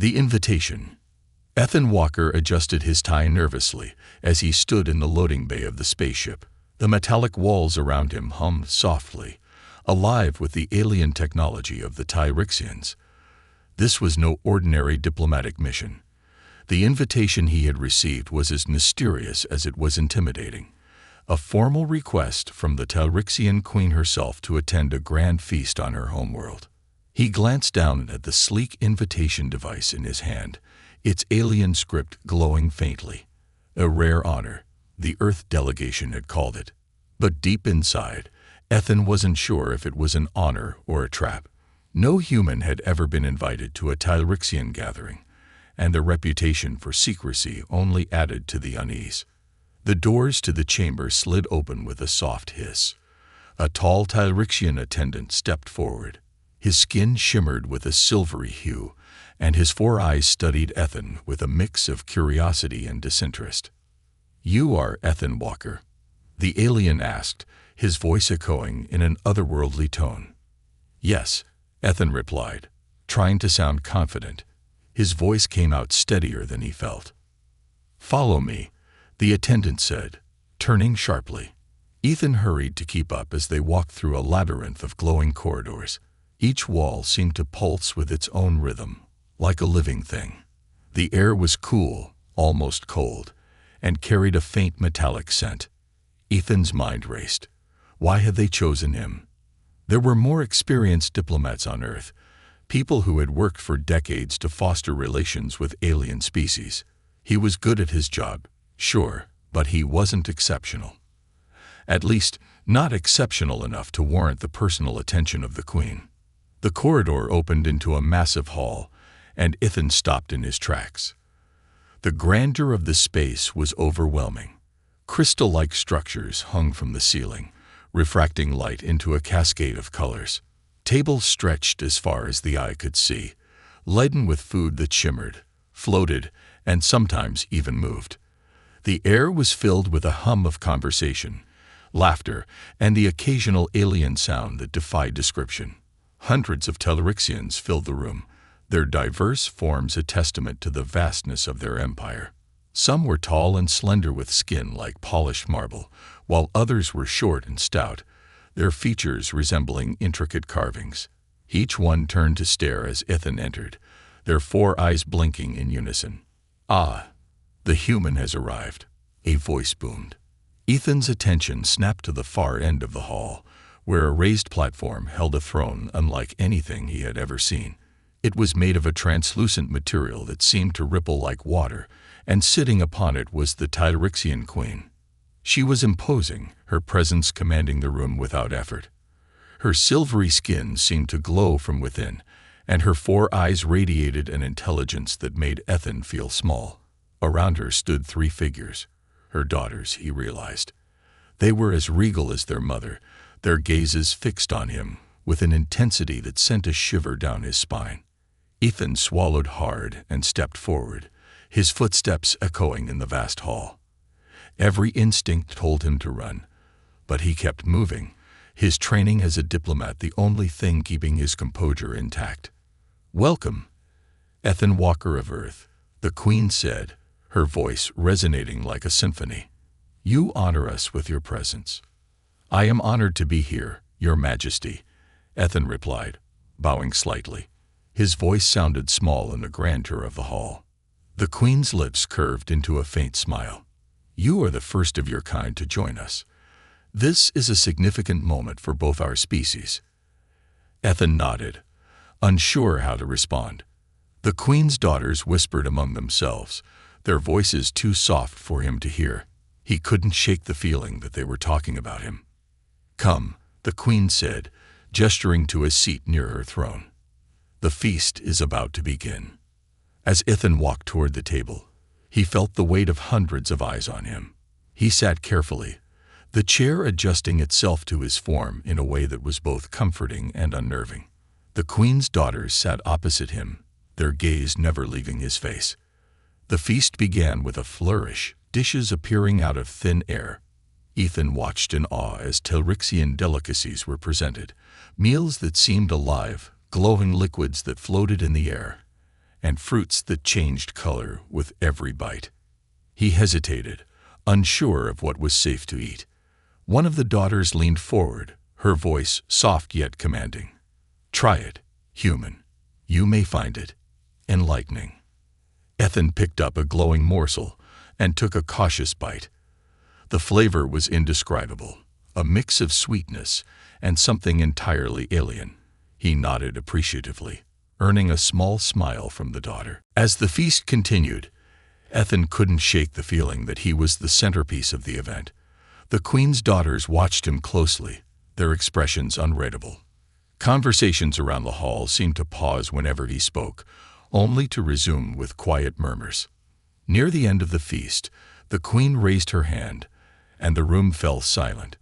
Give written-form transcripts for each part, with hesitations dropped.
The invitation. Ethan Walker adjusted his tie nervously as he stood in the loading bay of the spaceship. The metallic walls around him hummed softly, alive with the alien technology of the Tyrixians. This was no ordinary diplomatic mission. The invitation he had received was as mysterious as it was intimidating. A formal request from the Tyrixian queen herself to attend a grand feast on her homeworld. He glanced down at the sleek invitation device in his hand, its alien script glowing faintly. A rare honor, the Earth delegation had called it. But deep inside, Ethan wasn't sure if it was an honor or a trap. No human had ever been invited to a Tyrixian gathering, and their reputation for secrecy only added to the unease. The doors to the chamber slid open with a soft hiss. A tall Tyrixian attendant stepped forward. His skin shimmered with a silvery hue, and his 4 eyes studied Ethan with a mix of curiosity and disinterest. "You are Ethan Walker?" the alien asked, his voice echoing in an otherworldly tone. "Yes," Ethan replied, trying to sound confident. His voice came out steadier than he felt. "Follow me," the attendant said, turning sharply. Ethan hurried to keep up as they walked through a labyrinth of glowing corridors. Each wall seemed to pulse with its own rhythm, like a living thing. The air was cool, almost cold, and carried a faint metallic scent. Ethan's mind raced. Why had they chosen him? There were more experienced diplomats on Earth, people who had worked for decades to foster relations with alien species. He was good at his job, sure, but he wasn't exceptional. At least, not exceptional enough to warrant the personal attention of the Queen. The corridor opened into a massive hall, and Ethan stopped in his tracks. The grandeur of the space was overwhelming. Crystal-like structures hung from the ceiling, refracting light into a cascade of colors. Tables stretched as far as the eye could see, laden with food that shimmered, floated, and sometimes even moved. The air was filled with a hum of conversation, laughter, and the occasional alien sound that defied description. Hundreds of Tyrixians filled the room, their diverse forms a testament to the vastness of their empire. Some were tall and slender with skin like polished marble, while others were short and stout, their features resembling intricate carvings. Each one turned to stare as Ethan entered, their 4 eyes blinking in unison. "Ah, the human has arrived," a voice boomed. Ethan's attention snapped to the far end of the hall, where a raised platform held a throne unlike anything he had ever seen. It was made of a translucent material that seemed to ripple like water, and sitting upon it was the Tyrixian queen. She was imposing, her presence commanding the room without effort. Her silvery skin seemed to glow from within, and her 4 eyes radiated an intelligence that made Ethan feel small. Around her stood 3 figures, her daughters, he realized. They were as regal as their mother, their gazes fixed on him with an intensity that sent a shiver down his spine. Ethan swallowed hard and stepped forward, his footsteps echoing in the vast hall. Every instinct told him to run, but he kept moving, his training as a diplomat the only thing keeping his composure intact. "Welcome, Ethan Walker of Earth," the Queen said, her voice resonating like a symphony. "You honor us with your presence." "I am honored to be here, Your Majesty," Ethan replied, bowing slightly. His voice sounded small in the grandeur of the hall. The Queen's lips curved into a faint smile. "You are the first of your kind to join us. This is a significant moment for both our species." Ethan nodded, unsure how to respond. The Queen's daughters whispered among themselves, their voices too soft for him to hear. He couldn't shake the feeling that they were talking about him. "Come," the Queen said, gesturing to a seat near her throne. "The feast is about to begin." As Ethan walked toward the table, he felt the weight of hundreds of eyes on him. He sat carefully, the chair adjusting itself to his form in a way that was both comforting and unnerving. The Queen's daughters sat opposite him, their gaze never leaving his face. The feast began with a flourish, dishes appearing out of thin air. Ethan watched in awe as Tyrixian delicacies were presented, meals that seemed alive, glowing liquids that floated in the air. and fruits that changed color with every bite. He hesitated, unsure of what was safe to eat. One of the daughters leaned forward, her voice soft yet commanding. "Try it, human. You may find it enlightening." Ethan picked up a glowing morsel and took a cautious bite. The flavor was indescribable, a mix of sweetness and something entirely alien. He nodded appreciatively, earning a small smile from the daughter. As the feast continued, Ethan couldn't shake the feeling that he was the centerpiece of the event. The queen's daughters watched him closely, their expressions unreadable. Conversations around the hall seemed to pause whenever he spoke, only to resume with quiet murmurs. Near the end of the feast, the queen raised her hand, and the room fell silent.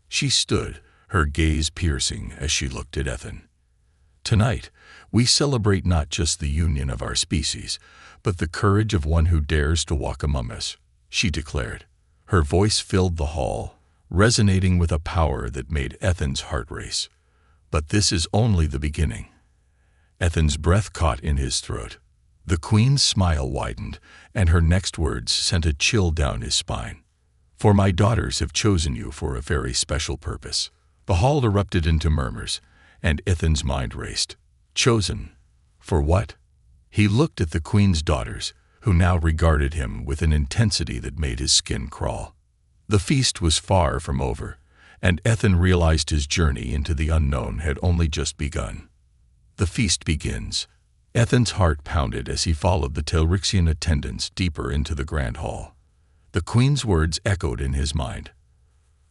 She stood, her gaze piercing as she looked at Ethan. "Tonight, we celebrate not just the union of our species, but the courage of one who dares to walk among us," she declared. Her voice filled the hall, resonating with a power that made Ethan's heart race. But this is only the beginning. Ethan's breath caught in his throat. The queen's smile widened, and her next words sent a chill down his spine. "For my daughters have chosen you for a very special purpose." The hall erupted into murmurs, and Ethan's mind raced. Chosen? For what? He looked at the queen's daughters, who now regarded him with an intensity that made his skin crawl. The feast was far from over, and Ethan realized his journey into the unknown had only just begun. The feast begins. Ethan's heart pounded as he followed the Telrixian attendants deeper into the grand hall. The queen's words echoed in his mind.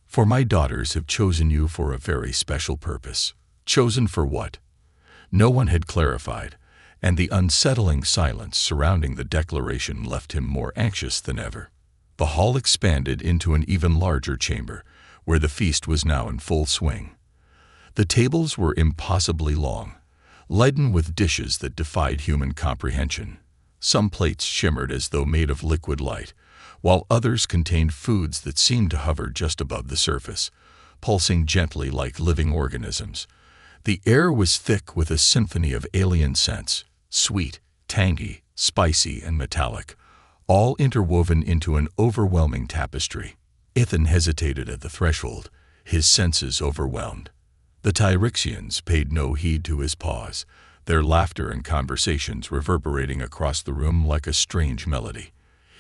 "For my daughters have chosen you for a very special purpose." Chosen for what? No one had clarified, and the unsettling silence surrounding the declaration left him more anxious than ever. The hall expanded into an even larger chamber, where the feast was now in full swing. The tables were impossibly long, laden with dishes that defied human comprehension. Some plates shimmered as though made of liquid light, while others contained foods that seemed to hover just above the surface, pulsing gently like living organisms. The air was thick with a symphony of alien scents, sweet, tangy, spicy, and metallic, all interwoven into an overwhelming tapestry. Ethan hesitated at the threshold, his senses overwhelmed. The Tyrixians paid no heed to his pause, their laughter and conversations reverberating across the room like a strange melody.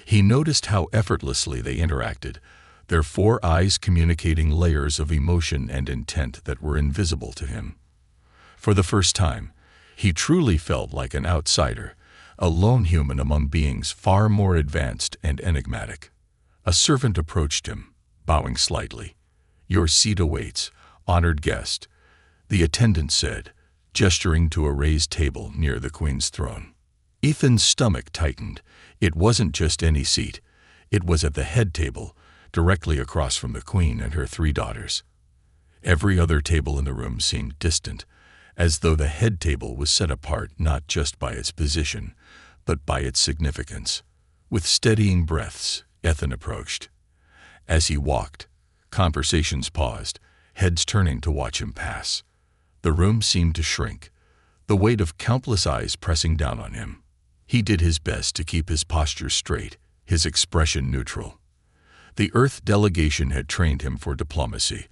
He noticed how effortlessly they interacted, their four eyes communicating layers of emotion and intent that were invisible to him. For the first time, he truly felt like an outsider, a lone human among beings far more advanced and enigmatic. A servant approached him, bowing slightly. "Your seat awaits, honored guest," the attendant said, gesturing to a raised table near the queen's throne. Ethan's stomach tightened. It wasn't just any seat. It was at the head table, directly across from the queen and her three daughters. Every other table in the room seemed distant, as though the head table was set apart not just by its position, but by its significance. With steadying breaths, Ethan approached. As he walked, conversations paused, heads turning to watch him pass. The room seemed to shrink, the weight of countless eyes pressing down on him. He did his best to keep his posture straight, his expression neutral. The Earth delegation had trained him for diplomacy,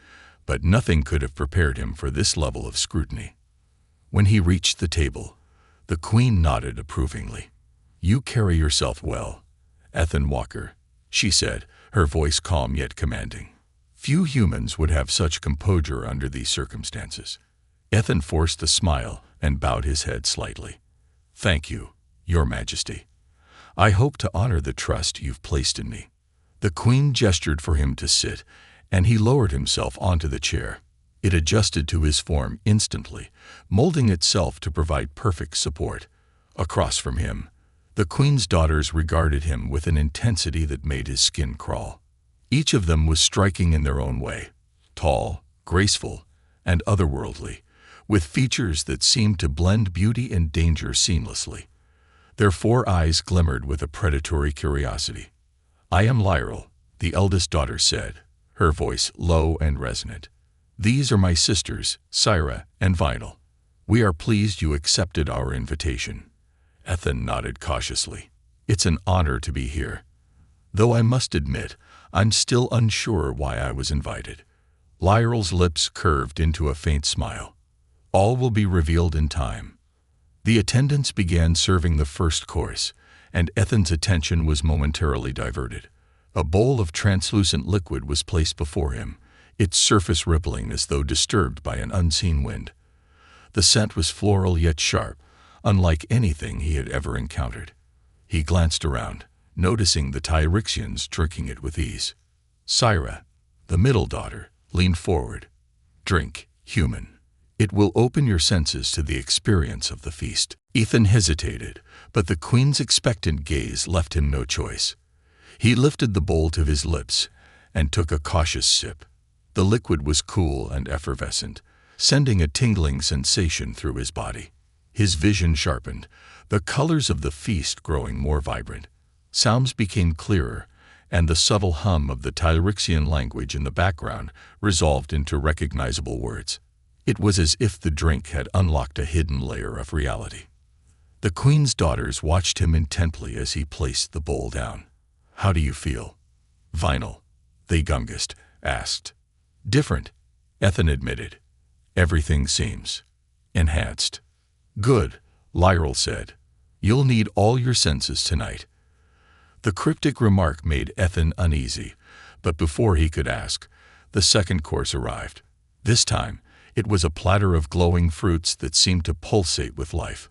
but nothing could have prepared him for this level of scrutiny. When he reached the table, the queen nodded approvingly. "You carry yourself well, Ethan Walker," she said, her voice calm yet commanding. Few humans would have such composure under these circumstances. Ethan forced a smile and bowed his head slightly. "Thank you, Your Majesty. I hope to honor the trust you've placed in me." The queen gestured for him to sit, and he lowered himself onto the chair. It adjusted to his form instantly, molding itself to provide perfect support. Across from him, the queen's daughters regarded him with an intensity that made his skin crawl. Each of them was striking in their own way, tall, graceful, and otherworldly, with features that seemed to blend beauty and danger seamlessly. Their four eyes glimmered with a predatory curiosity. "I am Lyral," the eldest daughter said, her voice low and resonant. "These are my sisters, Syra and Vinyl. We are pleased you accepted our invitation." Ethan nodded cautiously. "It's an honor to be here. Though I must admit, I'm still unsure why I was invited." Lyra's lips curved into a faint smile. "All will be revealed in time." The attendants began serving the first course, and Ethan's attention was momentarily diverted. A bowl of translucent liquid was placed before him, its surface rippling as though disturbed by an unseen wind. The scent was floral yet sharp, unlike anything he had ever encountered. He glanced around, noticing the Tyrixians drinking it with ease. Syra, the middle daughter, leaned forward. "Drink, human. It will open your senses to the experience of the feast." Ethan hesitated, but the queen's expectant gaze left him no choice. He lifted the bowl to his lips and took a cautious sip. The liquid was cool and effervescent, sending a tingling sensation through his body. His vision sharpened, the colors of the feast growing more vibrant. Sounds became clearer, and the subtle hum of the Tyrixian language in the background resolved into recognizable words. It was as if the drink had unlocked a hidden layer of reality. The queen's daughters watched him intently as he placed the bowl down. "How do you feel?" "Vinyl," the youngest asked. "Different," Ethan admitted. "Everything seems enhanced." "Good," Lyra said. "You'll need all your senses tonight." The cryptic remark made Ethan uneasy, but before he could ask, the second course arrived. This time, it was a platter of glowing fruits that seemed to pulsate with life.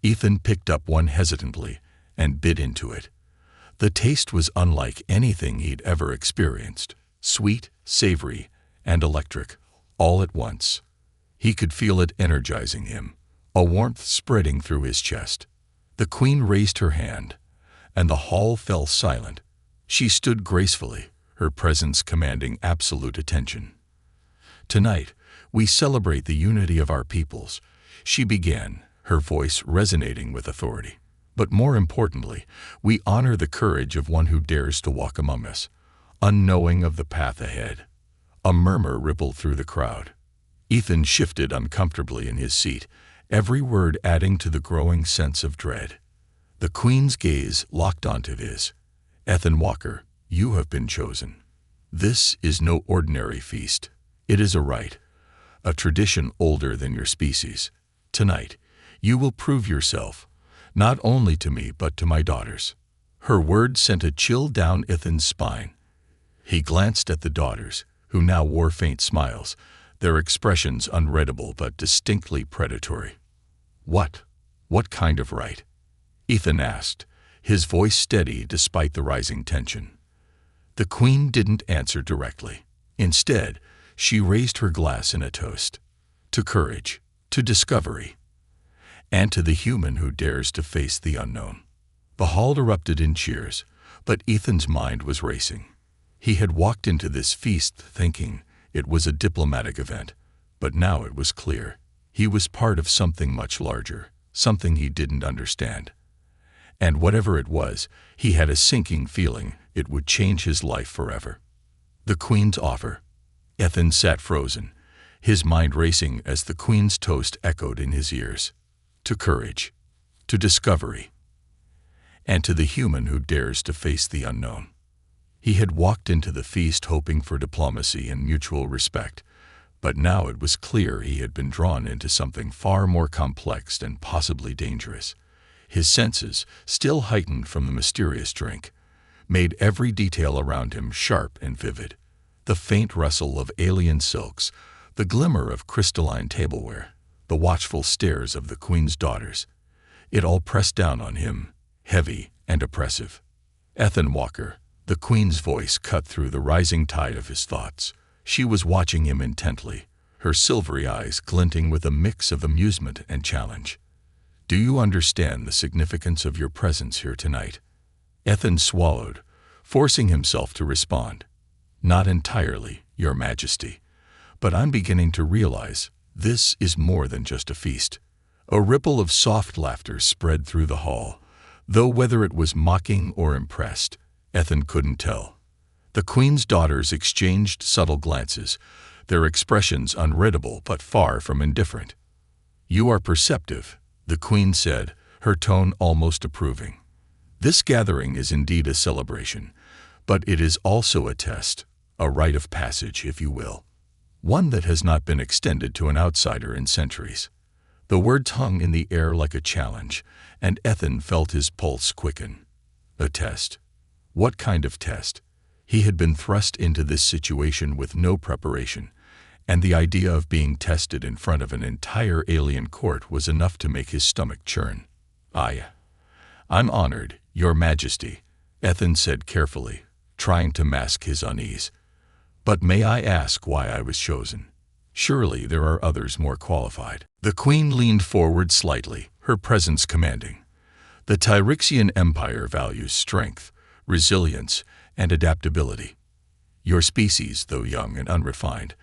Ethan picked up one hesitantly and bit into it. The taste was unlike anything he'd ever experienced, sweet, savory, and electric, all at once. He could feel it energizing him, a warmth spreading through his chest. The queen raised her hand, and the hall fell silent. She stood gracefully, her presence commanding absolute attention. "Tonight, we celebrate the unity of our peoples," she began, her voice resonating with authority. "But more importantly, we honor the courage of one who dares to walk among us, unknowing of the path ahead." A murmur rippled through the crowd. Ethan shifted uncomfortably in his seat, every word adding to the growing sense of dread. The queen's gaze locked onto his. "Ethan Walker, you have been chosen. This is no ordinary feast. It is a rite, a tradition older than your species. Tonight, you will prove yourself, not only to me but to my daughters." Her words sent a chill down Ethan's spine. He glanced at the daughters, who now wore faint smiles, their expressions unreadable but distinctly predatory. What kind of rite?" Ethan asked, his voice steady despite the rising tension. The queen didn't answer directly. Instead, she raised her glass in a toast. "To courage, to discovery, and to the human who dares to face the unknown." The hall erupted in cheers, but Ethan's mind was racing. He had walked into this feast thinking it was a diplomatic event, but now it was clear. He was part of something much larger, something he didn't understand. And whatever it was, he had a sinking feeling it would change his life forever. The queen's offer. Ethan sat frozen, his mind racing as the queen's toast echoed in his ears. To courage, to discovery, and to the human who dares to face the unknown. He had walked into the feast hoping for diplomacy and mutual respect, but now it was clear he had been drawn into something far more complex and possibly dangerous. His senses, still heightened from the mysterious drink, made every detail around him sharp and vivid. The faint rustle of alien silks, the glimmer of crystalline tableware, the watchful stares of the queen's daughters. It all pressed down on him, heavy and oppressive. "Ethan Walker," the queen's voice cut through the rising tide of his thoughts. She was watching him intently, her silvery eyes glinting with a mix of amusement and challenge. "Do you understand the significance of your presence here tonight?" Ethan swallowed, forcing himself to respond. "Not entirely, Your Majesty, but I'm beginning to realize this is more than just a feast." A ripple of soft laughter spread through the hall, though whether it was mocking or impressed, Ethan couldn't tell. The queen's daughters exchanged subtle glances, their expressions unreadable but far from indifferent. "You are perceptive," the queen said, her tone almost approving. This gathering is indeed a celebration, but it is also a test, a rite of passage, if you will. One that has not been extended to an outsider in centuries. The words hung in the air like a challenge, and Ethan felt his pulse quicken. A test. What kind of test? He had been thrust into this situation with no preparation, and the idea of being tested in front of an entire alien court was enough to make his stomach churn. I'm honored, Your Majesty, Ethan said carefully, trying to mask his unease. But may I ask why I was chosen? Surely there are others more qualified. The Queen leaned forward slightly, her presence commanding. The Tyrixian Empire values strength, resilience, and adaptability. Your species, though young and unrefined,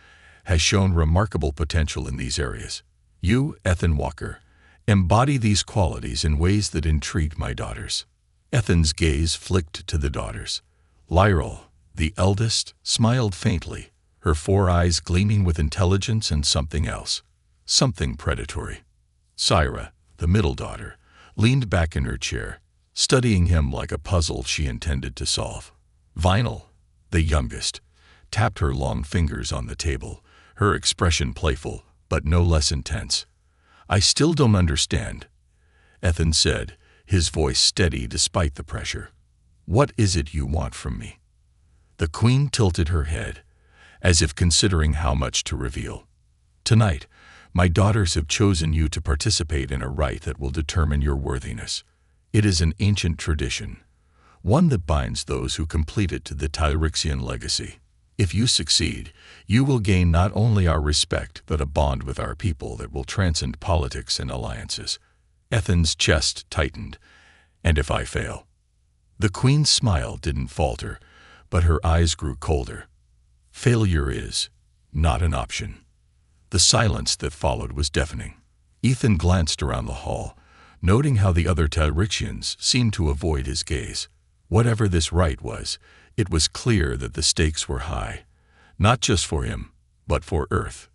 has shown remarkable potential in these areas. You, Ethan Walker, embody these qualities in ways that intrigue my daughters. Ethan's gaze flicked to the daughters. Lyral, the eldest, smiled faintly, her 4 eyes gleaming with intelligence and something else, something predatory. Syra, the middle daughter, leaned back in her chair, studying him like a puzzle she intended to solve. Vinyl, the youngest, tapped her long fingers on the table, her expression playful, but no less intense. I still don't understand, Ethan said, his voice steady despite the pressure. What is it you want from me? The Queen tilted her head, as if considering how much to reveal. Tonight, my daughters have chosen you to participate in a rite that will determine your worthiness. It is an ancient tradition, one that binds those who complete it to the Tyrixian legacy. If you succeed, you will gain not only our respect but a bond with our people that will transcend politics and alliances. Ethan's chest tightened. And if I fail? The Queen's smile didn't falter, but her eyes grew colder. Failure is not an option. The silence that followed was deafening. Ethan glanced around the hall, noting how the other Tyrixians seemed to avoid his gaze. Whatever this rite was, it was clear that the stakes were high, not just for him, but for Earth.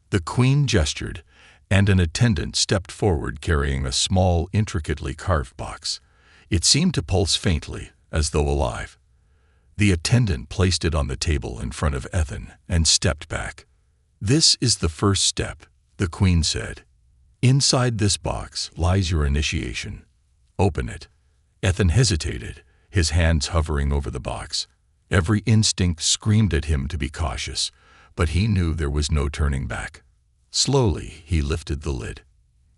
The Queen gestured, and an attendant stepped forward carrying a small, intricately carved box. It seemed to pulse faintly, as though alive. The attendant placed it on the table in front of Ethan and stepped back. This is the first step, the Queen said. Inside this box lies your initiation. Open it. Ethan hesitated, his hands hovering over the box. Every instinct screamed at him to be cautious, but he knew there was no turning back. Slowly, he lifted the lid.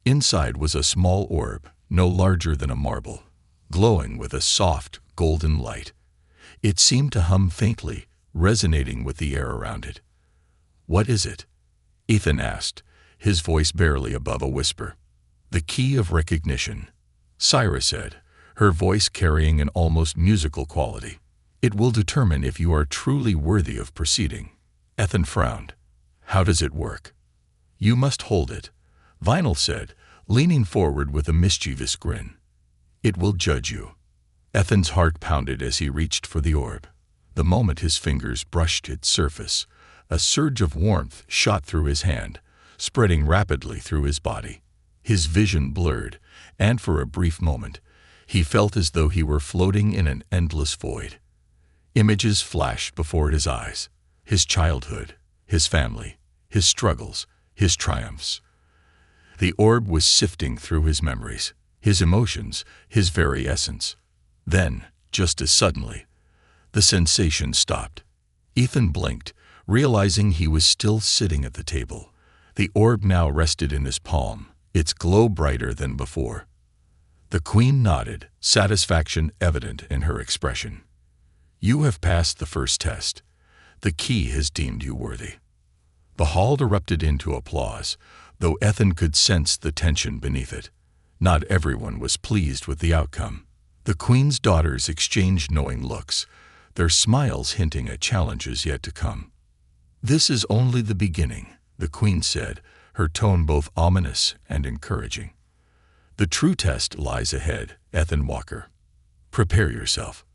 Inside was a small orb, no larger than a marble, glowing with a soft, golden light. It seemed to hum faintly, resonating with the air around it. What is it? Ethan asked, his voice barely above a whisper. The key of recognition, Syra said, her voice carrying an almost musical quality. It will determine if you are truly worthy of proceeding. Ethan frowned. How does it work? You must hold it, Vinyl said, leaning forward with a mischievous grin. It will judge you. Ethan's heart pounded as he reached for the orb. The moment his fingers brushed its surface, a surge of warmth shot through his hand, spreading rapidly through his body. His vision blurred, and for a brief moment, he felt as though he were floating in an endless void. Images flashed before his eyes. His childhood, his family, his struggles, his triumphs. The orb was sifting through his memories, his emotions, his very essence. Then, just as suddenly, the sensation stopped. Ethan blinked, realizing he was still sitting at the table. The orb now rested in his palm, its glow brighter than before. The Queen nodded, satisfaction evident in her expression. You have passed the first test. The key has deemed you worthy. The hall erupted into applause, though Ethan could sense the tension beneath it. Not everyone was pleased with the outcome. The Queen's daughters exchanged knowing looks, their smiles hinting at challenges yet to come. This is only the beginning, the Queen said, her tone both ominous and encouraging. The true test lies ahead, Ethan Walker. Prepare yourself.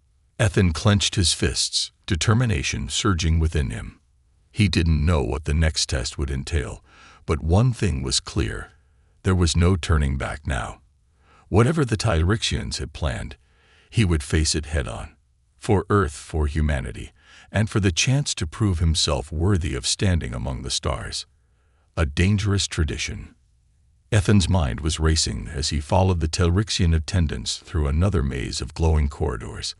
Ethan clenched his fists, determination surging within him. He didn't know what the next test would entail, but one thing was clear. There was no turning back now. Whatever the Tyrixians had planned, he would face it head-on. For Earth, for humanity, and for the chance to prove himself worthy of standing among the stars. A dangerous tradition. Ethan's mind was racing as he followed the Tyrixian attendants through another maze of glowing corridors.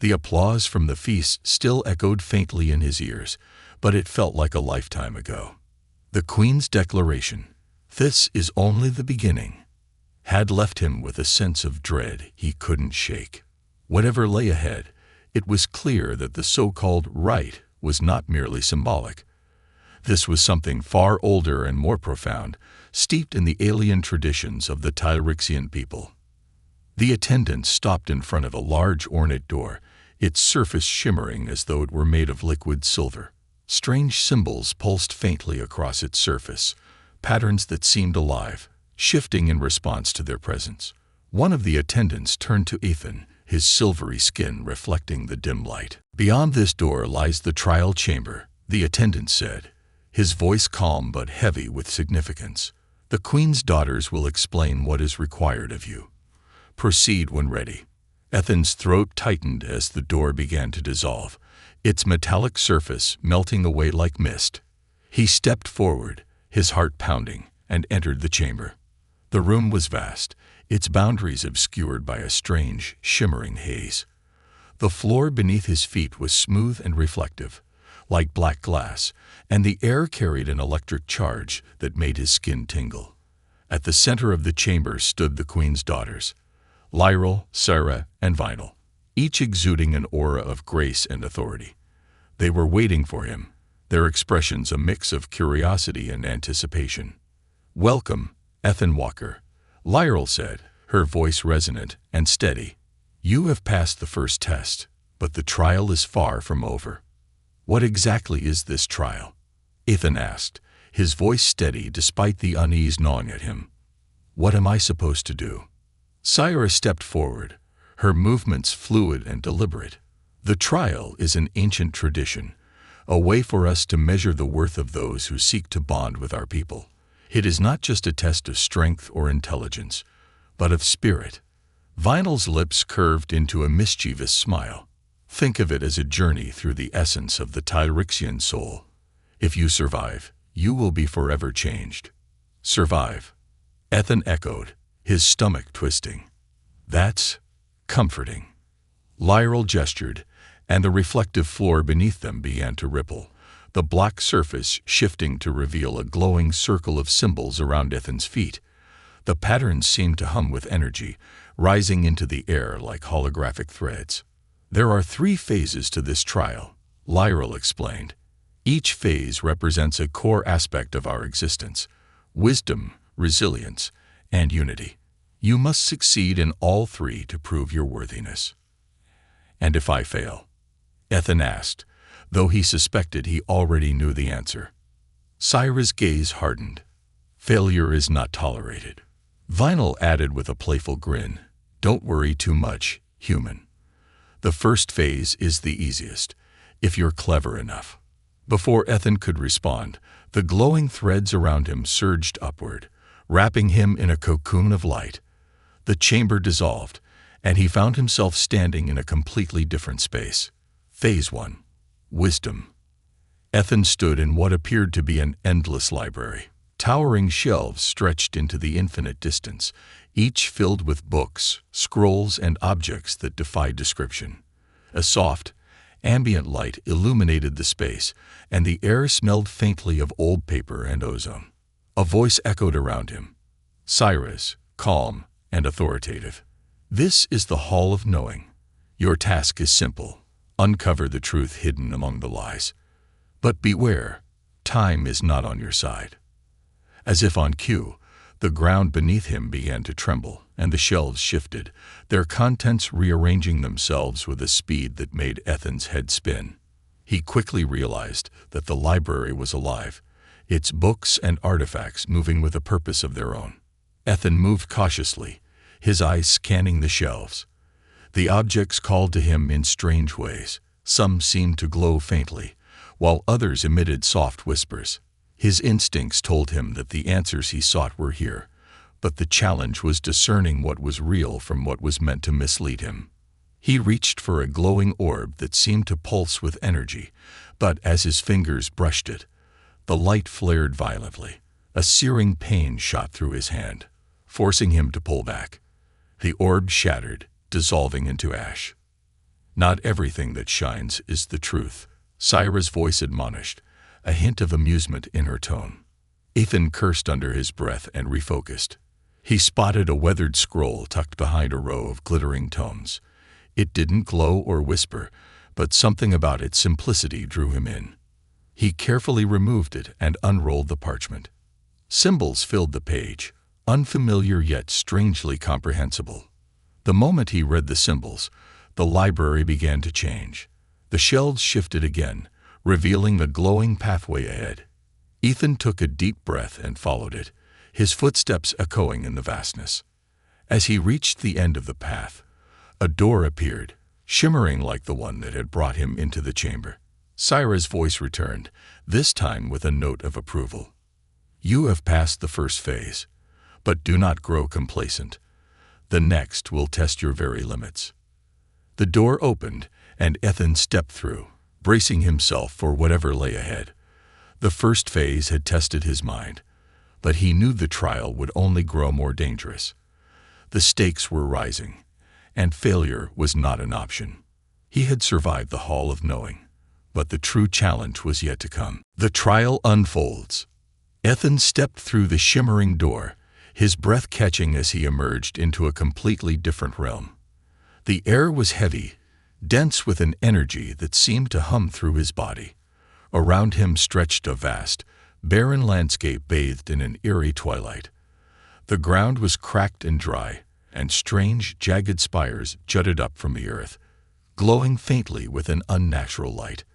The applause from the feast still echoed faintly in his ears, but it felt like a lifetime ago. The Queen's declaration, "This is only the beginning," had left him with a sense of dread he couldn't shake. Whatever lay ahead, it was clear that the so-called right was not merely symbolic. This was something far older and more profound, steeped in the alien traditions of the Tyrixian people. The attendant stopped in front of a large ornate door, its surface shimmering as though it were made of liquid silver. Strange symbols pulsed faintly across its surface, patterns that seemed alive, shifting in response to their presence. One of the attendants turned to Ethan, his silvery skin reflecting the dim light. "Beyond this door lies the trial chamber," the attendant said, his voice calm but heavy with significance. "The Queen's daughters will explain what is required of you. Proceed when ready." Ethan's throat tightened as the door began to dissolve, its metallic surface melting away like mist. He stepped forward, his heart pounding, and entered the chamber. The room was vast, its boundaries obscured by a strange, shimmering haze. The floor beneath his feet was smooth and reflective, like black glass, and the air carried an electric charge that made his skin tingle. At the center of the chamber stood the Queen's daughters, Lyral, Sarah, and Vinyl, each exuding an aura of grace and authority. They were waiting for him, their expressions a mix of curiosity and anticipation. "Welcome, Ethan Walker," Lyral said, her voice resonant and steady. "You have passed the first test, but the trial is far from over." "What exactly is this trial?" Ethan asked, his voice steady despite the unease gnawing at him. "What am I supposed to do?" Sarah stepped forward, her movements fluid and deliberate. "The trial is an ancient tradition, a way for us to measure the worth of those who seek to bond with our people. It is not just a test of strength or intelligence, but of spirit." Vinyl's lips curved into a mischievous smile. "Think of it as a journey through the essence of the Tyrixian soul. If you survive, you will be forever changed." "Survive?" Ethan echoed, his stomach twisting. "That's comforting." Lyral gestured, and the reflective floor beneath them began to ripple, the black surface shifting to reveal a glowing circle of symbols around Ethan's feet. The patterns seemed to hum with energy, rising into the air like holographic threads. "There are 3 phases to this trial," Lyral explained. "Each phase represents a core aspect of our existence: wisdom, resilience, and unity. You must succeed in all 3 to prove your worthiness." "And if I fail?" Ethan asked, though he suspected he already knew the answer. Sarah's gaze hardened. "Failure is not tolerated." Vinyl added with a playful grin, "Don't worry too much, human. The first phase is the easiest, if you're clever enough." Before Ethan could respond, the glowing threads around him surged upward, wrapping him in a cocoon of light. The chamber dissolved, and he found himself standing in a completely different space. Phase 1. Wisdom. Ethan stood in what appeared to be an endless library. Towering shelves stretched into the infinite distance, each filled with books, scrolls, and objects that defied description. A soft, ambient light illuminated the space, and the air smelled faintly of old paper and ozone. A voice echoed around him, Cyrus, calm and authoritative. "This is the Hall of Knowing. Your task is simple: uncover the truth hidden among the lies. But beware, time is not on your side." As if on cue, the ground beneath him began to tremble, and the shelves shifted, their contents rearranging themselves with a speed that made Ethan's head spin. He quickly realized that the library was alive, its books and artifacts moving with a purpose of their own. Ethan moved cautiously, his eyes scanning the shelves. The objects called to him in strange ways. Some seemed to glow faintly, while others emitted soft whispers. His instincts told him that the answers he sought were here, but the challenge was discerning what was real from what was meant to mislead him. He reached for a glowing orb that seemed to pulse with energy, but as his fingers brushed it, the light flared violently. A searing pain shot through his hand, forcing him to pull back. The orb shattered, dissolving into ash. "Not everything that shines is the truth," Syra's voice admonished, a hint of amusement in her tone. Ethan cursed under his breath and refocused. He spotted a weathered scroll tucked behind a row of glittering tomes. It didn't glow or whisper, but something about its simplicity drew him in. He carefully removed it and unrolled the parchment. Symbols filled the page, unfamiliar yet strangely comprehensible. The moment he read the symbols, the library began to change. The shelves shifted again, revealing a glowing pathway ahead. Ethan took a deep breath and followed it, his footsteps echoing in the vastness. As he reached the end of the path, a door appeared, shimmering like the one that had brought him into the chamber. Syra's voice returned, this time with a note of approval. "You have passed the first phase, but do not grow complacent. The next will test your very limits." The door opened, and Ethan stepped through, bracing himself for whatever lay ahead. The first phase had tested his mind, but he knew the trial would only grow more dangerous. The stakes were rising, and failure was not an option. He had survived the Hall of Knowing, but the true challenge was yet to come. The trial unfolds. Ethan stepped through the shimmering door, his breath catching as he emerged into a completely different realm. The air was heavy, dense with an energy that seemed to hum through his body. Around him stretched a vast, barren landscape bathed in an eerie twilight. The ground was cracked and dry, and strange, jagged spires jutted up from the earth, glowing faintly with an unnatural light.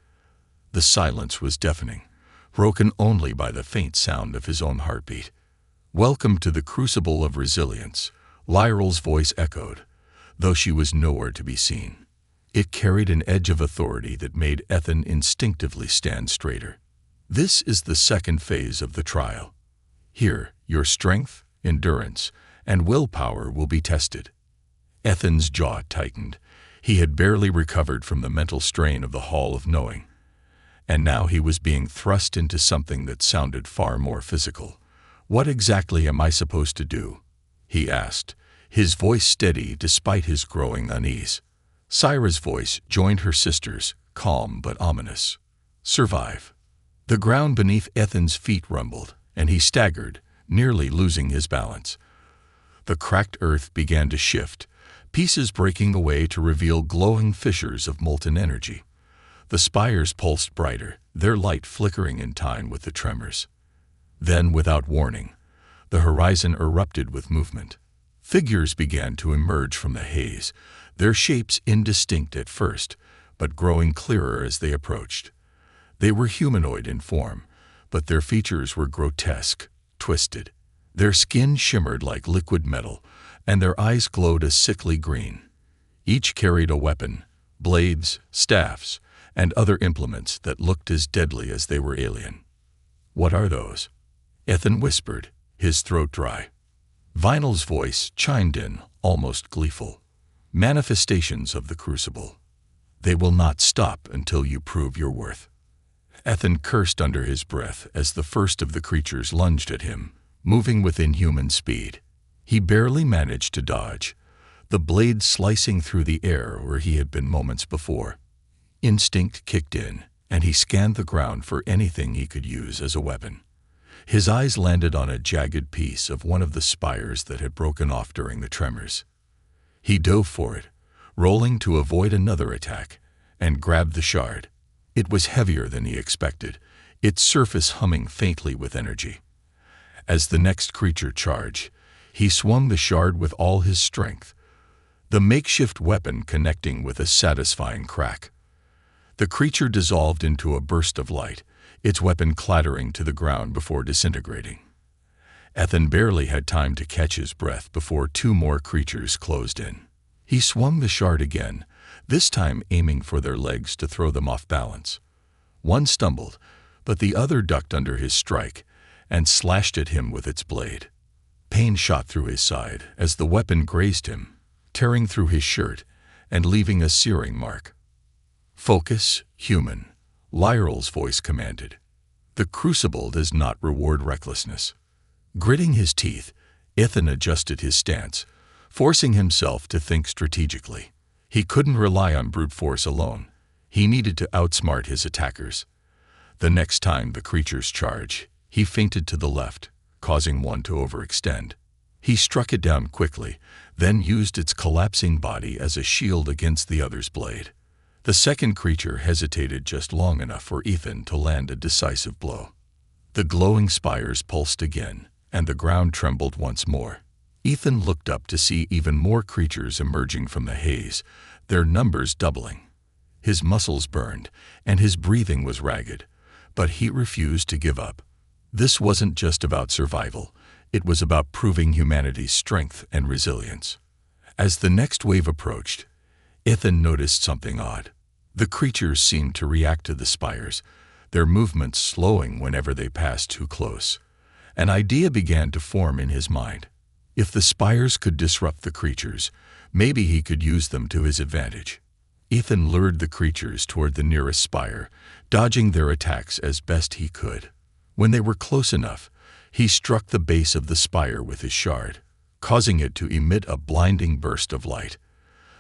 The silence was deafening, broken only by the faint sound of his own heartbeat. "Welcome to the crucible of resilience," Lyral's voice echoed, though she was nowhere to be seen. It carried an edge of authority that made Ethan instinctively stand straighter. "This is the second phase of the trial. Here, your strength, endurance, and willpower will be tested." Ethan's jaw tightened. He had barely recovered from the mental strain of the Hall of Knowing, and now he was being thrust into something that sounded far more physical. "What exactly am I supposed to do?" he asked, his voice steady despite his growing unease. Syra's voice joined her sister's, calm but ominous. "Survive." The ground beneath Ethan's feet rumbled, and he staggered, nearly losing his balance. The cracked earth began to shift, pieces breaking away to reveal glowing fissures of molten energy. The spires pulsed brighter, their light flickering in time with the tremors. Then, without warning, the horizon erupted with movement. Figures began to emerge from the haze, their shapes indistinct at first, but growing clearer as they approached. They were humanoid in form, but their features were grotesque, twisted. Their skin shimmered like liquid metal, and their eyes glowed a sickly green. Each carried a weapon, blades, staffs, and other implements that looked as deadly as they were alien. "What are those?" Ethan whispered, his throat dry. Vinyl's voice chimed in, almost gleeful. "Manifestations of the crucible. They will not stop until you prove your worth." Ethan cursed under his breath as the first of the creatures lunged at him, moving with inhuman speed. He barely managed to dodge, the blade slicing through the air where he had been moments before. Instinct kicked in, and he scanned the ground for anything he could use as a weapon. His eyes landed on a jagged piece of one of the spires that had broken off during the tremors. He dove for it, rolling to avoid another attack, and grabbed the shard. It was heavier than he expected, its surface humming faintly with energy. As the next creature charged, he swung the shard with all his strength, the makeshift weapon connecting with a satisfying crack. The creature dissolved into a burst of light, its weapon clattering to the ground before disintegrating. Ethan barely had time to catch his breath before two more creatures closed in. He swung the shard again, this time aiming for their legs to throw them off balance. One stumbled, but the other ducked under his strike and slashed at him with its blade. Pain shot through his side as the weapon grazed him, tearing through his shirt and leaving a searing mark. "Focus, human," Lyrel's voice commanded. "The crucible does not reward recklessness." Gritting his teeth, Ethan adjusted his stance, forcing himself to think strategically. He couldn't rely on brute force alone. He needed to outsmart his attackers. The next time the creatures charged, he feinted to the left, causing one to overextend. He struck it down quickly, then used its collapsing body as a shield against the other's blade. The second creature hesitated just long enough for Ethan to land a decisive blow. The glowing spires pulsed again, and the ground trembled once more. Ethan looked up to see even more creatures emerging from the haze, their numbers doubling. His muscles burned, and his breathing was ragged, but he refused to give up. This wasn't just about survival, it was about proving humanity's strength and resilience. As the next wave approached, Ethan noticed something odd. The creatures seemed to react to the spires, their movements slowing whenever they passed too close. An idea began to form in his mind. If the spires could disrupt the creatures, maybe he could use them to his advantage. Ethan lured the creatures toward the nearest spire, dodging their attacks as best he could. When they were close enough, he struck the base of the spire with his shard, causing it to emit a blinding burst of light.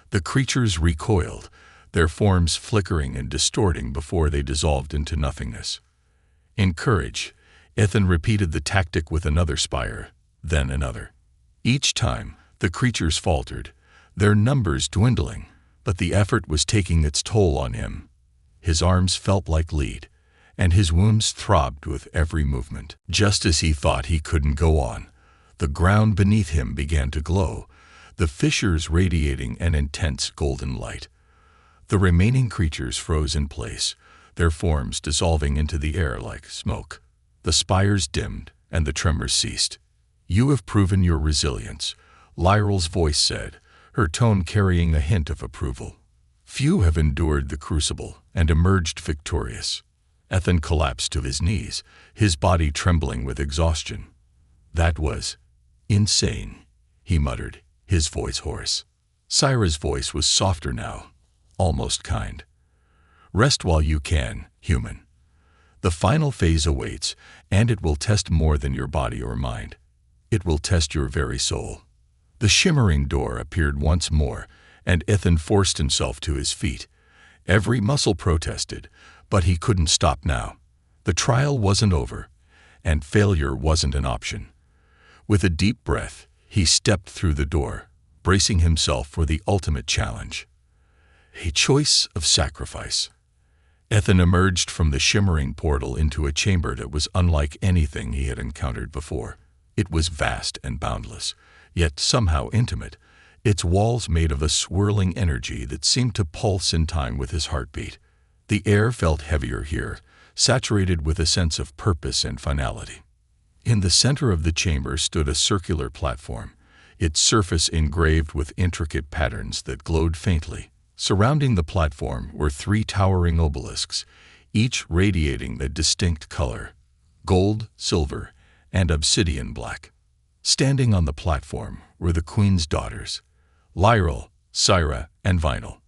The creatures recoiled, their forms flickering and distorting before they dissolved into nothingness. Encouraged, Ethan repeated the tactic with another spire, then another. Each time, the creatures faltered, their numbers dwindling, but the effort was taking its toll on him. His arms felt like lead, and his wounds throbbed with every movement. Just as he thought he couldn't go on, the ground beneath him began to glow, the fissures radiating an intense golden light. The remaining creatures froze in place, their forms dissolving into the air like smoke. The spires dimmed, and the tremors ceased. "You have proven your resilience," Lyrel's voice said, her tone carrying a hint of approval. "Few have endured the crucible and emerged victorious." Ethan collapsed to his knees, his body trembling with exhaustion. "That was insane," he muttered, his voice hoarse. Syra's voice was softer now, almost kind. "Rest while you can, human. The final phase awaits, and it will test more than your body or mind. It will test your very soul." The shimmering door appeared once more, and Ethan forced himself to his feet. Every muscle protested, but he couldn't stop now. The trial wasn't over, and failure wasn't an option. With a deep breath, he stepped through the door, bracing himself for the ultimate challenge. A choice of sacrifice. Ethan emerged from the shimmering portal into a chamber that was unlike anything he had encountered before. It was vast and boundless, yet somehow intimate, its walls made of a swirling energy that seemed to pulse in time with his heartbeat. The air felt heavier here, saturated with a sense of purpose and finality. In the center of the chamber stood a circular platform, its surface engraved with intricate patterns that glowed faintly. Surrounding the platform were 3 towering obelisks, each radiating a distinct color: gold, silver, and obsidian black. Standing on the platform were the Queen's daughters, Lyrel, Syra, and Vinyl.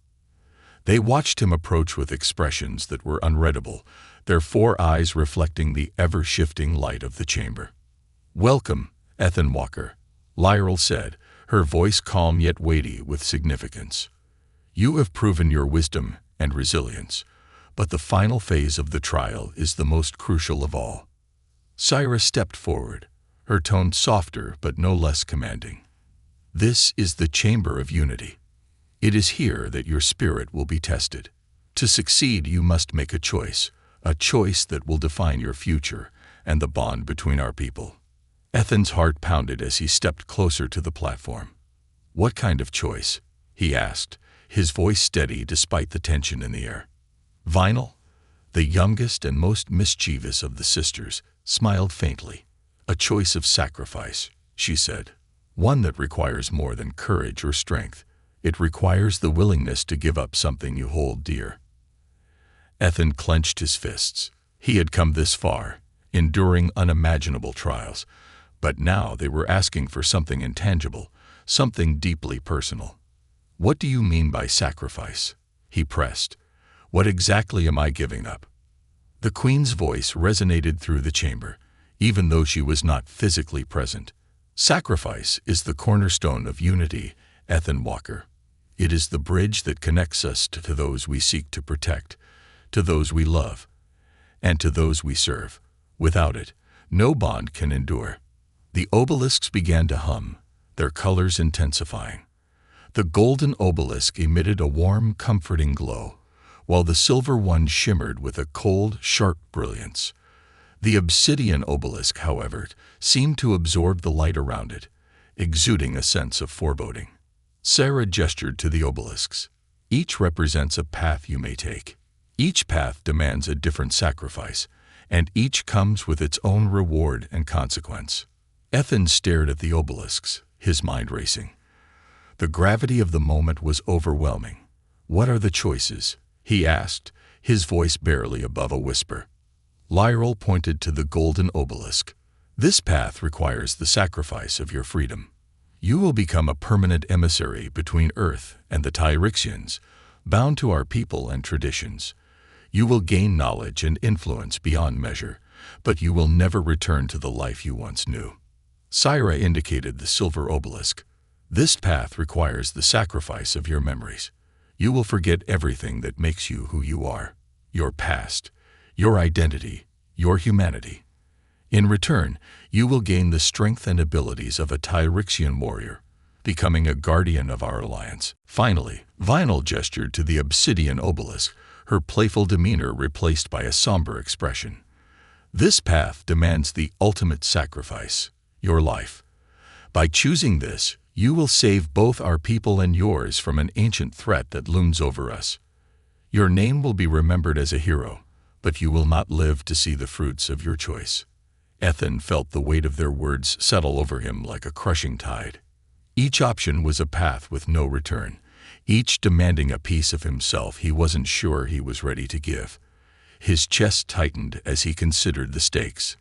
They watched him approach with expressions that were unreadable, their 4 eyes reflecting the ever-shifting light of the chamber. "Welcome, Ethan Walker," Lyrel said, her voice calm yet weighty with significance. "You have proven your wisdom and resilience, but the final phase of the trial is the most crucial of all." Syra stepped forward, her tone softer but no less commanding. "This is the Chamber of Unity. It is here that your spirit will be tested. To succeed, you must make a choice that will define your future and the bond between our people." Ethan's heart pounded as he stepped closer to the platform. "What kind of choice?" he asked, his voice steady despite the tension in the air. Vinyl, the youngest and most mischievous of the sisters, smiled faintly. "A choice of sacrifice," she said. "One that requires more than courage or strength. It requires the willingness to give up something you hold dear." Ethan clenched his fists. He had come this far, enduring unimaginable trials, But now they were asking for something intangible, something deeply personal. "What do you mean by sacrifice?" he pressed. "What exactly am I giving up?" The queen's voice resonated through the chamber, even though she was not physically present. "Sacrifice is the cornerstone of unity, Ethan Walker. It is the bridge that connects us to those we seek to protect, to those we love, and to those we serve. Without it, no bond can endure." The obelisks began to hum, their colors intensifying. The golden obelisk emitted a warm, comforting glow, while the silver one shimmered with a cold, sharp brilliance. The obsidian obelisk, however, seemed to absorb the light around it, exuding a sense of foreboding. Sarah gestured to the obelisks. "Each represents a path you may take. Each path demands a different sacrifice, and each comes with its own reward and consequence." Ethan stared at the obelisks, his mind racing. The gravity of the moment was overwhelming. "What are the choices?" he asked, his voice barely above a whisper. Lyral pointed to the golden obelisk. "This path requires the sacrifice of your freedom. You will become a permanent emissary between Earth and the Tyrixians, bound to our people and traditions. You will gain knowledge and influence beyond measure, but you will never return to the life you once knew." Syra indicated the silver obelisk. "This path requires the sacrifice of your memories. You will forget everything that makes you who you are, your past, your identity, your humanity. In return, you will gain the strength and abilities of a Tyrixian warrior, becoming a guardian of our alliance." Finally, Vinyl gestured to the obsidian obelisk, her playful demeanor replaced by a somber expression. "This path demands the ultimate sacrifice, your life. By choosing this, you will save both our people and yours from an ancient threat that looms over us. Your name will be remembered as a hero, but you will not live to see the fruits of your choice." Ethan felt the weight of their words settle over him like a crushing tide. Each option was a path with no return, each demanding a piece of himself he wasn't sure he was ready to give. His chest tightened as he considered the stakes,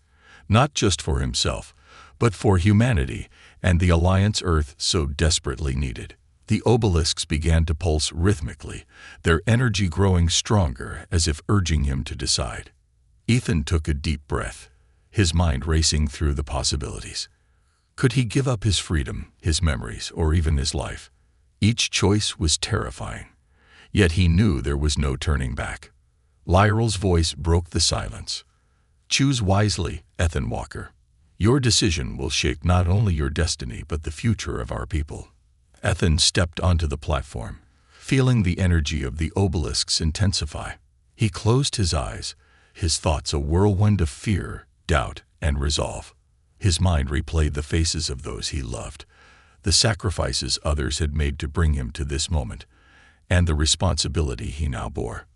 not just for himself, but for humanity and the alliance Earth so desperately needed. The obelisks began to pulse rhythmically, their energy growing stronger as if urging him to decide. Ethan took a deep breath, his mind racing through the possibilities. Could he give up his freedom, his memories, or even his life? Each choice was terrifying, yet he knew there was no turning back. Lyral's voice broke the silence. "Choose wisely, Ethan Walker. Your decision will shape not only your destiny but the future of our people." Ethan stepped onto the platform, feeling the energy of the obelisks intensify. He closed his eyes, his thoughts a whirlwind of fear, doubt, and resolve. His mind replayed the faces of those he loved, the sacrifices others had made to bring him to this moment, and the responsibility he now bore.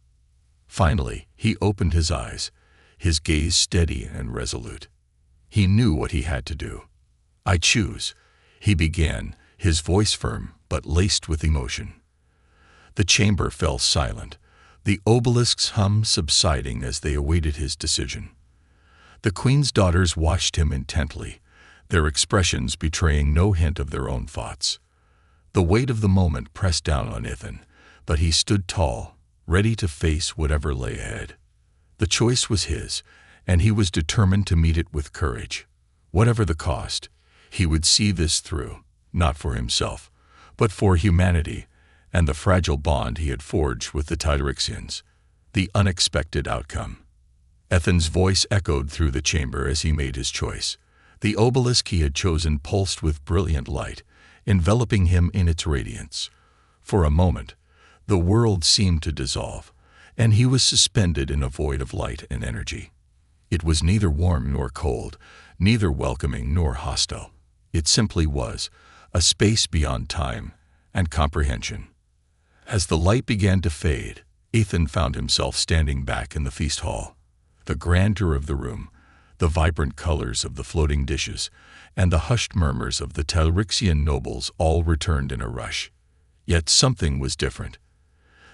Finally, he opened his eyes, his gaze steady and resolute. He knew what he had to do. "I choose," he began, his voice firm but laced with emotion. The chamber fell silent, the obelisk's hum subsiding as they awaited his decision. The queen's daughters watched him intently, their expressions betraying no hint of their own thoughts. The weight of the moment pressed down on Ethan, but he stood tall, ready to face whatever lay ahead. The choice was his, and he was determined to meet it with courage. Whatever the cost, he would see this through, not for himself, but for humanity and the fragile bond he had forged with the Tyrixians. The unexpected outcome. Ethan's voice echoed through the chamber as he made his choice. The obelisk he had chosen pulsed with brilliant light, enveloping him in its radiance. For a moment, the world seemed to dissolve, and he was suspended in a void of light and energy. It was neither warm nor cold, neither welcoming nor hostile. It simply was, a space beyond time and comprehension. As the light began to fade, Ethan found himself standing back in the feast hall. The grandeur of the room, the vibrant colors of the floating dishes, and the hushed murmurs of the Tyrixian nobles all returned in a rush. Yet something was different.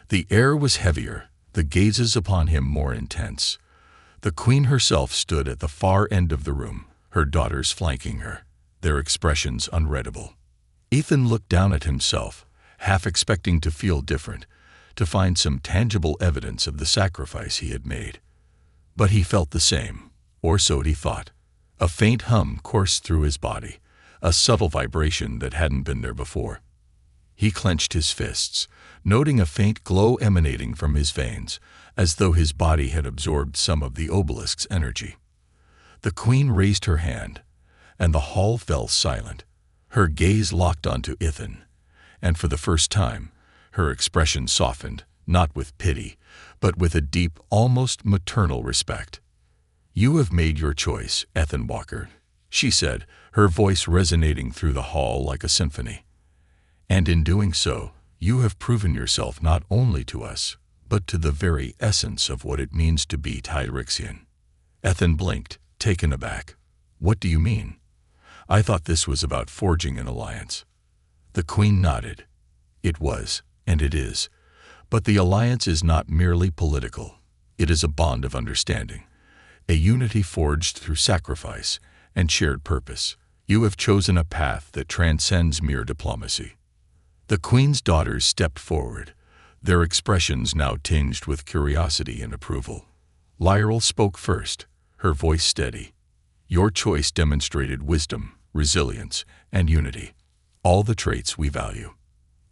The air was heavier, the gazes upon him more intense. The queen herself stood at the far end of the room, her daughters flanking her, their expressions unreadable. Ethan looked down at himself, half expecting to feel different, to find some tangible evidence of the sacrifice he had made. But he felt the same, or so he thought. A faint hum coursed through his body, a subtle vibration that hadn't been there before. He clenched his fists, noting a faint glow emanating from his veins, as though his body had absorbed some of the obelisk's energy. The queen raised her hand, and the hall fell silent. Her gaze locked onto Ethan, and for the first time, her expression softened, not with pity, but with a deep, almost maternal respect. "You have made your choice, Ethan Walker," she said, her voice resonating through the hall like a symphony. "And in doing so, you have proven yourself not only to us, but to the very essence of what it means to be Tyrexian." Ethan blinked, taken aback. "What do you mean? I thought this was about forging an alliance." The queen nodded. "It was, and it is. But the alliance is not merely political. It is a bond of understanding, a unity forged through sacrifice and shared purpose. You have chosen a path that transcends mere diplomacy." The queen's daughters stepped forward, their expressions now tinged with curiosity and approval. Lyral spoke first, her voice steady. "Your choice demonstrated wisdom, resilience, and unity, all the traits we value.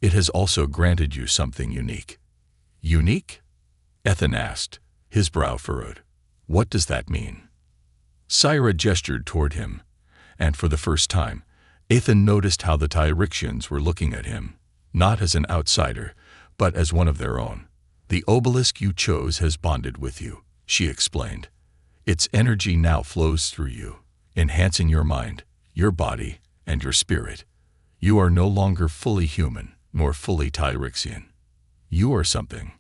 It has also granted you something unique." "Unique?" Ethan asked, his brow furrowed. "What does that mean?" Syra gestured toward him, and for the first time, Ethan noticed how the Tyrexians were looking at him, not as an outsider, but as one of their own. "The obelisk you chose has bonded with you," she explained. "Its energy now flows through you, enhancing your mind, your body, and your spirit. You are no longer fully human, nor fully Tyrexian. You are something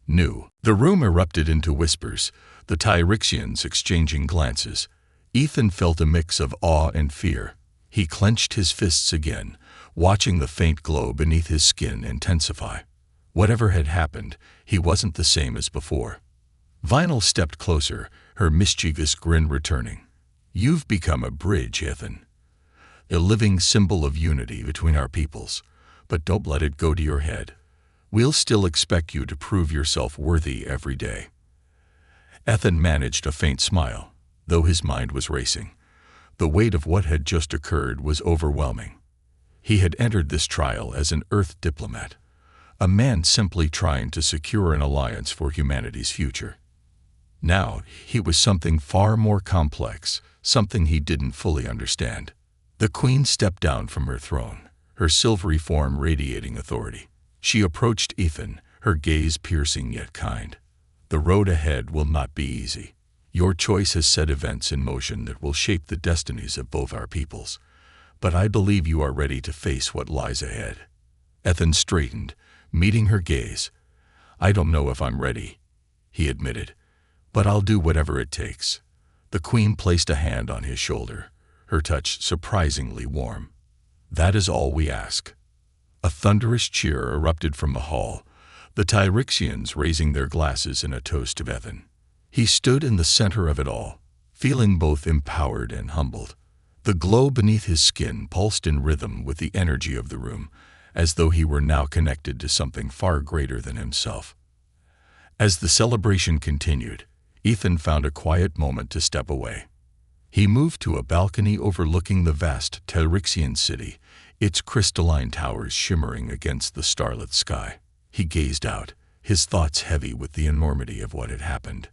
new." The room erupted into whispers, the Tyrexians exchanging glances. Ethan felt a mix of awe and fear. He clenched his fists again, watching the faint glow beneath his skin intensify. Whatever had happened, he wasn't the same as before. Vinyl stepped closer, her mischievous grin returning. "You've become a bridge, Ethan. A living symbol of unity between our peoples. But don't let it go to your head. We'll still expect you to prove yourself worthy every day." Ethan managed a faint smile, though his mind was racing. The weight of what had just occurred was overwhelming. He had entered this trial as an Earth diplomat, a man simply trying to secure an alliance for humanity's future. Now, he was something far more complex, something he didn't fully understand. The queen stepped down from her throne, her silvery form radiating authority. She approached Ethan, her gaze piercing yet kind. "The road ahead will not be easy. Your choice has set events in motion that will shape the destinies of both our peoples. But I believe you are ready to face what lies ahead." Ethan straightened, meeting her gaze. "I don't know if I'm ready," he admitted, "but I'll do whatever it takes." The queen placed a hand on his shoulder, her touch surprisingly warm. "That is all we ask." A thunderous cheer erupted from the hall, the Tyrexians raising their glasses in a toast to Ethan. He stood in the center of it all, feeling both empowered and humbled. The glow beneath his skin pulsed in rhythm with the energy of the room, as though he were now connected to something far greater than himself. As the celebration continued, Ethan found a quiet moment to step away. He moved to a balcony overlooking the vast Tyrexian city, its crystalline towers shimmering against the starlit sky. He gazed out, his thoughts heavy with the enormity of what had happened.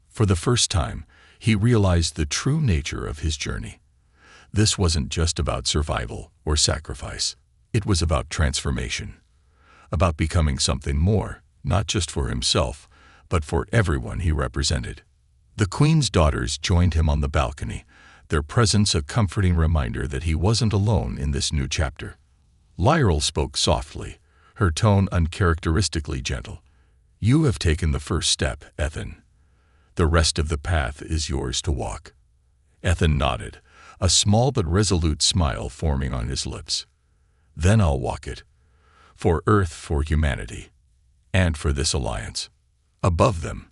For the first time, he realized the true nature of his journey. This wasn't just about survival or sacrifice. It was about transformation, about becoming something more, not just for himself, but for everyone he represented. The queen's daughters joined him on the balcony, their presence a comforting reminder that he wasn't alone in this new chapter. Lyral spoke softly, her tone uncharacteristically gentle. "You have taken the first step, Ethan. The rest of the path is yours to walk." Ethan nodded, a small but resolute smile forming on his lips. "Then I'll walk it. For Earth, for humanity, and for this alliance." Above them,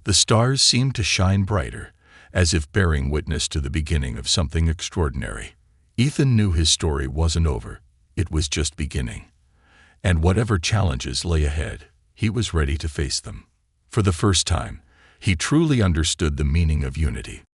the stars seemed to shine brighter, as if bearing witness to the beginning of something extraordinary. Ethan knew his story wasn't over. It was just beginning. And whatever challenges lay ahead, he was ready to face them. For the first time, he truly understood the meaning of unity.